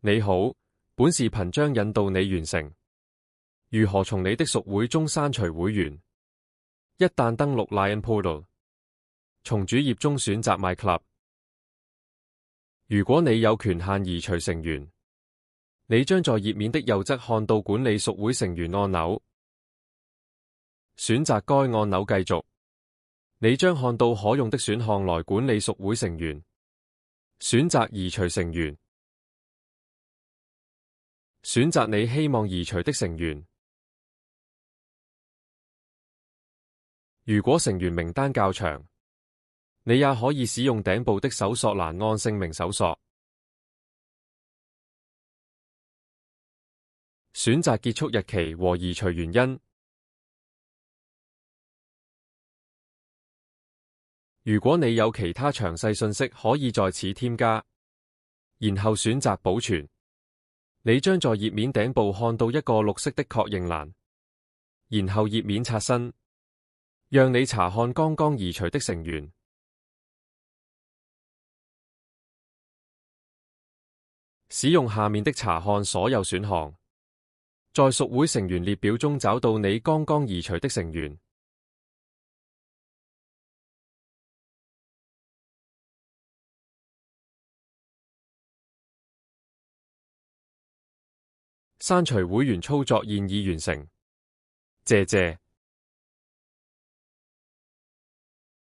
你好，本視頻將引導你完成如何從你的屬會中刪除會員。一旦登錄 Lion Portal， 從主頁中選擇 My Club。如果你有權限移除成員，你將在頁面的右側看到管理屬會成員按鈕，選擇該按鈕繼續，你將看到可用的選項來管理屬會成員。選擇移除成員，選擇你希望移除的成員。如果成員名單較長，你也可以使用頂部的搜索欄按姓名搜索。選擇結束日期和移除原因。如果你有其他詳細信息，可以在此添加，然後選擇保存。你將在頁面頂部看到一個綠色的確認欄，然後頁面刷新，讓你查看剛剛移除的成員。使用下面的查看所有選項，在屬會成員列表中找到你剛剛移除的成員。刪除會員操作現已完成，謝謝。